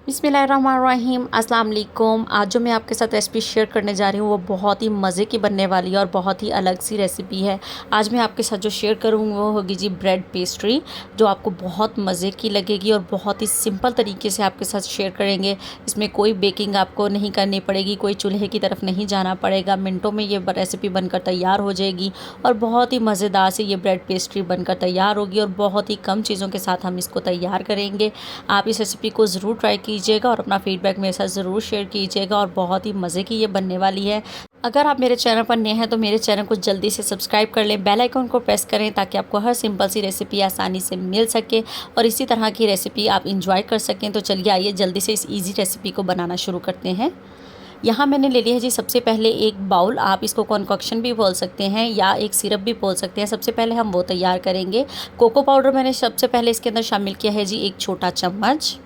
बिस्मिल्लाहिर्रहमानिर्रहीम अस्सलाम वालेकुम। आज जो मैं आपके साथ रेसिपी शेयर करने जा रही हूँ वो बहुत ही मज़े की बनने वाली है और बहुत ही अलग सी रेसिपी है। आज मैं आपके साथ जो शेयर करूँगी वो होगी जी ब्रेड पेस्ट्री, जो आपको बहुत मज़े की लगेगी और बहुत ही सिंपल तरीके से आपके साथ शेयर करेंगे। इसमें कोई बेकिंग आपको नहीं करनी पड़ेगी, कोई चूल्हे की तरफ नहीं जाना पड़ेगा। मिनटों में ये रेसिपी बनकर तैयार हो जाएगी और बहुत ही मज़ेदार से ये ब्रेड पेस्ट्री बनकर तैयार होगी और बहुत ही कम चीज़ों के साथ हम इसको तैयार करेंगे। आप इस रेसिपी को ज़रूर ट्राई कीजिएगा और अपना फीडबैक मेरे साथ ज़रूर शेयर कीजिएगा और बहुत ही मज़े की ये बनने वाली है। अगर आप मेरे चैनल पर नए हैं तो मेरे चैनल को जल्दी से सब्सक्राइब कर लें, बेल आइकन को प्रेस करें ताकि आपको हर सिंपल सी रेसिपी आसानी से मिल सके और इसी तरह की रेसिपी आप इंजॉय कर सकें। तो चलिए आइए जल्दी से इस ईजी रेसिपी को बनाना शुरू करते हैं। यहाँ मैंने ले लिया है जी सबसे पहले एक बाउल, आप इसको कॉन्कॉक्शन भी बोल सकते हैं या एक सिरप भी बोल सकते हैं। सबसे पहले हम वो तैयार करेंगे। कोको पाउडर मैंने सबसे पहले इसके अंदर शामिल किया है जी 1 छोटा चम्मच।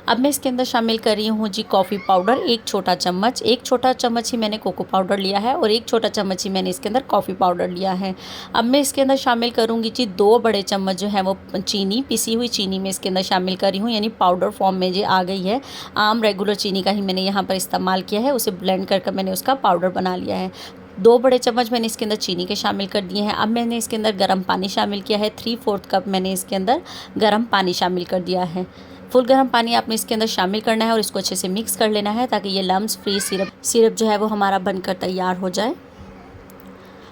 अब मैं इसके अंदर शामिल कर रही हूँ जी कॉफ़ी पाउडर 1 छोटा चम्मच। 1 छोटा चम्मच ही मैंने कोको पाउडर लिया है और 1 छोटा चम्मच ही मैंने इसके अंदर कॉफ़ी पाउडर लिया है। अब मैं इसके अंदर शामिल करूँगी जी 2 बड़े चम्मच जो है वो चीनी, पिसी हुई चीनी मैं इसके अंदर शामिल कर रही हूँ, यानी पाउडर फॉर्म में जो आ गई है। आम रेगुलर चीनी का ही मैंने यहाँ पर इस्तेमाल किया है, उसे ब्लेंड कर मैंने उसका पाउडर बना लिया है। 2 बड़े चम्मच मैंने इसके अंदर चीनी के शामिल कर दिए हैं। अब मैंने इसके अंदर गर्म पानी शामिल किया है। 3/4 कप मैंने इसके अंदर गर्म पानी शामिल कर दिया है। फुल गर्म पानी आपने इसके अंदर शामिल करना है और इसको अच्छे से मिक्स कर लेना है ताकि ये लम्स फ्री सिरप जो है वो हमारा बनकर तैयार हो जाए।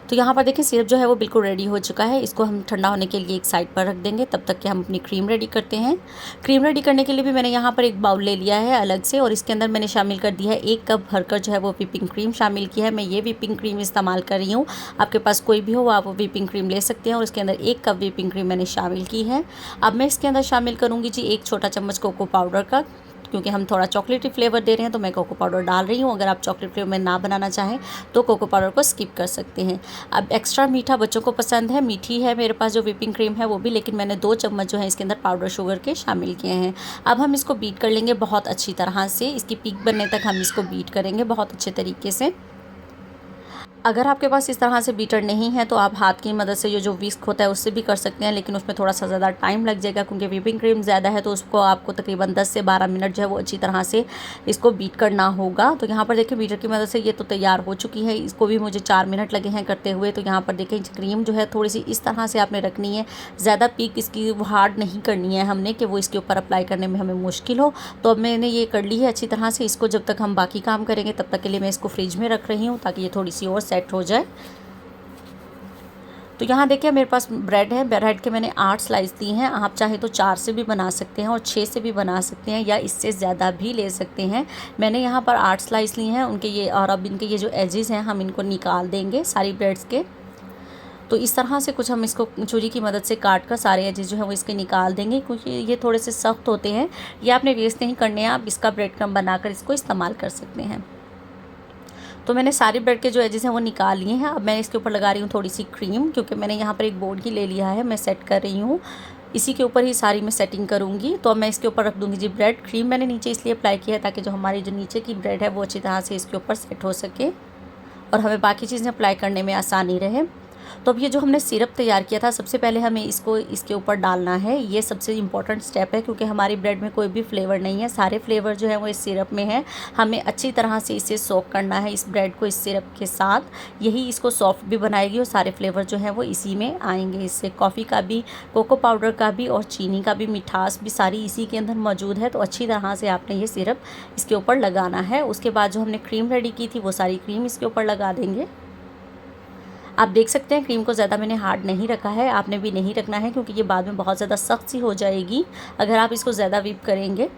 तो यहाँ पर देखिए सिरप जो है वो बिल्कुल रेडी हो चुका है। इसको हम ठंडा होने के लिए एक साइड पर रख देंगे, तब तक कि हम अपनी क्रीम रेडी करते हैं। क्रीम रेडी करने के लिए भी मैंने यहाँ पर एक बाउल ले लिया है अलग से और इसके अंदर मैंने शामिल कर दिया है 1 कप भरकर जो है वो व्हिपिंग क्रीम शामिल की है। मैं ये व्हिपिंग क्रीम इस्तेमाल कर रही हूँ, आपके पास कोई भी हो आप व्हिपिंग क्रीम ले सकते हैं और इसके अंदर 1 कप व्हिपिंग क्रीम मैंने शामिल की है। अब मैं इसके अंदर शामिल करूँगी जी 1 छोटा चम्मच कोको पाउडर का, क्योंकि हम थोड़ा चॉकलेटी फ्लेवर दे रहे हैं तो मैं कोको पाउडर डाल रही हूँ। अगर आप चॉकलेट फ्लेवर में ना बनाना चाहें तो कोको पाउडर को स्किप कर सकते हैं। अब एक्स्ट्रा मीठा बच्चों को पसंद है, मीठी है मेरे पास जो व्हिपिंग क्रीम है वो भी, लेकिन मैंने 2 चम्मच जो है इसके अंदर पाउडर शुगर के शामिल किए हैं। अब हम इसको बीट कर लेंगे बहुत अच्छी तरह से, इसकी पीक बनने तक हम इसको बीट करेंगे बहुत अच्छे तरीके से। अगर आपके पास इस तरह से बीटर नहीं है तो आप हाथ की मदद से ये जो विस्क होता है उससे भी कर सकते हैं, लेकिन उसमें थोड़ा सा ज़्यादा टाइम लग जाएगा क्योंकि व्हिपिंग क्रीम ज़्यादा है तो उसको आपको तकरीबन 10 से 12 मिनट जो है वो अच्छी तरह से इसको बीट करना होगा। तो यहाँ पर देखिए बीटर की मदद से ये तो तैयार हो चुकी है, इसको भी मुझे 4 मिनट लगे हैं करते हुए। तो यहाँ पर देखें क्रीम जो है थोड़ी सी इस तरह से आपने रखनी है, ज़्यादा पीक इसकी हार्ड नहीं करनी है हमने कि वो इसके ऊपर अप्लाई करने में हमें मुश्किल हो। तो अब मैंने ये कर ली है अच्छी तरह से। इसको जब तक हम बाकी काम करेंगे तब तक के लिए मैं इसको फ्रिज में रख रही हूँ ताकि ये थोड़ी सी और सेट हो जाए। तो यहाँ देखिए मेरे पास ब्रेड है, ब्रेड के मैंने 8 स्लाइस दी हैं। आप चाहे तो 4 से भी बना सकते हैं और 6 से भी बना सकते हैं या इससे ज़्यादा भी ले सकते हैं। मैंने यहाँ पर 8 स्लाइस ली हैं उनके ये, और अब इनके ये जो एजेस हैं हम इनको निकाल देंगे सारी ब्रेड्स के। तो इस तरह से कुछ हम इसको छुरी की मदद से काट कर सारे एजेस जो है वो इसके निकाल देंगे, क्योंकि ये थोड़े से सख्त होते हैं। ये आपने वेस्ट नहीं करने हैं, आप इसका ब्रेड क्रम्ब बनाकर इसको इस्तेमाल कर सकते हैं। तो मैंने सारी ब्रेड के जो एजेस हैं वो निकाल लिए हैं। अब मैं इसके ऊपर लगा रही हूँ थोड़ी सी क्रीम, क्योंकि मैंने यहाँ पर एक बोर्ड ही ले लिया है, मैं सेट कर रही हूँ। इसी के ऊपर ही सारी मैं सेटिंग करूँगी। तो अब मैं इसके ऊपर रख दूँगी जी ब्रेड। क्रीम मैंने नीचे इसलिए अप्लाई किया है ताकि जो हमारी जो नीचे की ब्रेड है वो अच्छी तरह से इसके ऊपर सेट हो सके और हमें बाकी चीज़ें अप्लाई करने में आसानी रहे। तो अब ये जो हमने सिरप तैयार किया था, सबसे पहले हमें इसको इसके ऊपर डालना है। ये सबसे इम्पॉर्टेंट स्टेप है क्योंकि हमारी ब्रेड में कोई भी फ्लेवर नहीं है, सारे फ्लेवर जो है वो इस सिरप में है। हमें अच्छी तरह से इसे सोक करना है इस ब्रेड को इस सिरप के साथ, यही इसको सॉफ्ट भी बनाएगी और सारे फ्लेवर जो है वो इसी में आएंगे। इससे कॉफ़ी का भी, कोको पाउडर का भी और चीनी का भी, मिठास भी सारी इसी के अंदर मौजूद है। तो अच्छी तरह से आपने ये सिरप इसके ऊपर लगाना है। उसके बाद जो हमने क्रीम रेडी की थी वो सारी क्रीम इसके ऊपर लगा देंगे। आप देख सकते हैं क्रीम को ज़्यादा मैंने हार्ड नहीं रखा है, आपने भी नहीं रखना है क्योंकि ये बाद में बहुत ज़्यादा सख्त सी हो जाएगी अगर आप इसको ज़्यादा व्हिप करेंगे।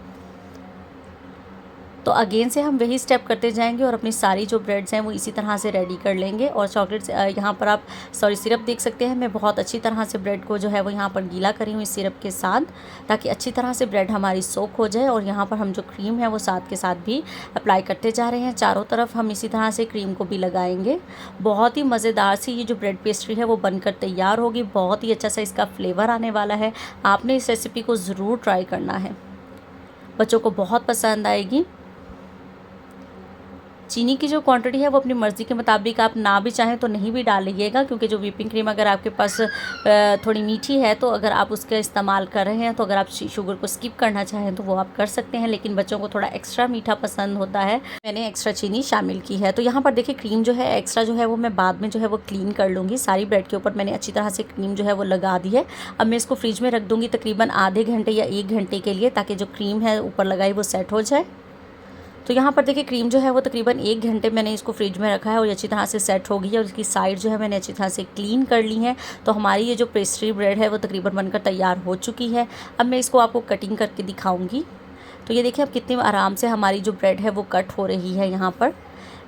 तो अगेन से हम वही स्टेप करते जाएंगे और अपनी सारी जो ब्रेड्स हैं वो इसी तरह से रेडी कर लेंगे। और चॉकलेट्स यहाँ पर आप सिरप देख सकते हैं, मैं बहुत अच्छी तरह से ब्रेड को जो है वो यहाँ पर गीला करी हूँ इस सिरप के साथ, ताकि अच्छी तरह से ब्रेड हमारी सोक हो जाए। और यहाँ पर हम जो क्रीम है वो साथ के साथ भी अप्लाई करते जा रहे हैं, चारों तरफ हम इसी तरह से क्रीम को भी लगाएंगे। बहुत ही मज़ेदार सी ये जो ब्रेड पेस्ट्री है वो बनकर तैयार होगी, बहुत ही अच्छा सा इसका फ्लेवर आने वाला है। आपने इस रेसिपी को ज़रूर ट्राई करना है, बच्चों को बहुत पसंद आएगी। चीनी की जो क्वांटिटी है वो अपनी मर्ज़ी के मुताबिक, आप ना भी चाहें तो नहीं भी डालिएगा, क्योंकि जो व्हिपिंग क्रीम अगर आपके पास थोड़ी मीठी है तो अगर आप उसका इस्तेमाल कर रहे हैं तो अगर आप शुगर को स्किप करना चाहें तो वो आप कर सकते हैं, लेकिन बच्चों को थोड़ा एक्स्ट्रा मीठा पसंद होता है, मैंने एक्स्ट्रा चीनी शामिल की है। तो यहाँ पर देखिए क्रीम जो है एक्स्ट्रा जो है वो मैं बाद में जो है वो क्लीन कर लूँगी। सारी ब्रेड के ऊपर मैंने अच्छी तरह से क्रीम जो है वो लगा दी है। अब मैं इसको फ्रिज में रख दूँगी तकरीबन आधे घंटे या 1 घंटे के लिए, ताकि जो क्रीम है ऊपर लगाई वो सेट हो जाए। तो यहाँ पर देखिए क्रीम जो है वो तकरीबन 1 घंटे मैंने इसको फ्रिज में रखा है और ये अच्छी तरह से सेट हो गई है और इसकी साइड जो है मैंने अच्छी तरह से क्लीन कर ली है। तो हमारी ये जो पेस्ट्री ब्रेड है वो तकरीबन बनकर तैयार हो चुकी है। अब मैं इसको आपको कटिंग करके दिखाऊंगी। तो ये देखिए अब कितनी आराम से हमारी जो ब्रेड है वो कट हो रही है। यहाँ पर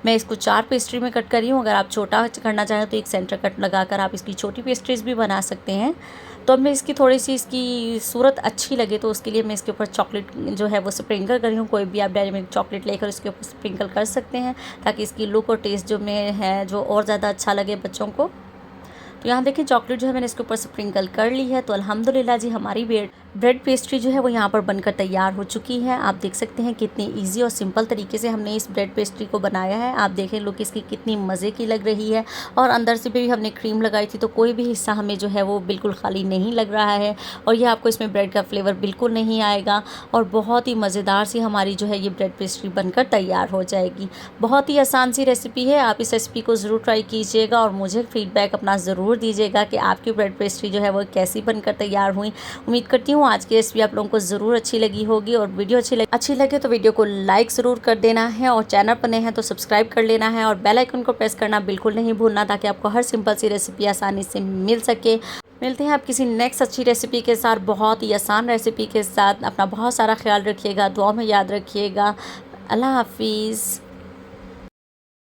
मैं इसको 4 पेस्ट्री में कट कर रही हूँ। अगर आप छोटा करना चाहें तो एक सेंटर कट लगाकर आप इसकी छोटी पेस्ट्रीज़ भी बना सकते हैं। तो अब मैं इसकी थोड़ी सी इसकी सूरत अच्छी लगे तो उसके लिए मैं इसके ऊपर चॉकलेट जो है वो स्प्रिंकल कर रही हूँ। कोई भी आप डेयरी मिल्क चॉकलेट लेकर इसके ऊपर स्प्रिंकल कर सकते हैं, ताकि इसकी लुक और टेस्ट जो में है जो और ज़्यादा अच्छा लगे बच्चों को। तो यहाँ देखिए चॉकलेट जो है मैंने इसके ऊपर स्प्रिंकल कर ली है। तो अल्हम्दुलिल्लाह जी हमारी ब्रेड पेस्ट्री जो है वो यहाँ पर बनकर तैयार हो चुकी है। आप देख सकते हैं कितनी इजी और सिंपल तरीके से हमने इस ब्रेड पेस्ट्री को बनाया है। आप देखें लुक इसकी कितनी मज़े की लग रही है और अंदर से भी हमने क्रीम लगाई थी, तो कोई भी हिस्सा हमें जो है वो बिल्कुल खाली नहीं लग रहा है और ये आपको इसमें ब्रेड का फ्लेवर बिल्कुल नहीं आएगा और बहुत ही मज़ेदार सी हमारी जो है ये ब्रेड पेस्ट्री बनकर तैयार हो जाएगी। बहुत ही आसान सी रेसिपी है। आप इस रेसिपी को ज़रूर ट्राई कीजिएगा और मुझे फ़ीडबैक अपना ज़रूर दीजिएगा कि आपकी ब्रेड पेस्ट्री जो है वो कैसी बनकर तैयार हुई। उम्मीद करती हूँ आज की रेसिपी आप लोगों को ज़रूर अच्छी लगी होगी और वीडियो अच्छी लगे तो वीडियो को लाइक ज़रूर कर देना है और चैनल पर नए हैं तो सब्सक्राइब कर लेना है और बेल आइकन को प्रेस करना बिल्कुल नहीं भूलना, ताकि आपको हर सिंपल सी रेसिपी आसानी से मिल सके। मिलते हैं आप किसी नेक्स्ट अच्छी रेसिपी के साथ, बहुत ही आसान रेसिपी के साथ। अपना बहुत सारा ख्याल रखिएगा, दुआ में याद रखिएगा। अल्लाह हाफिज़।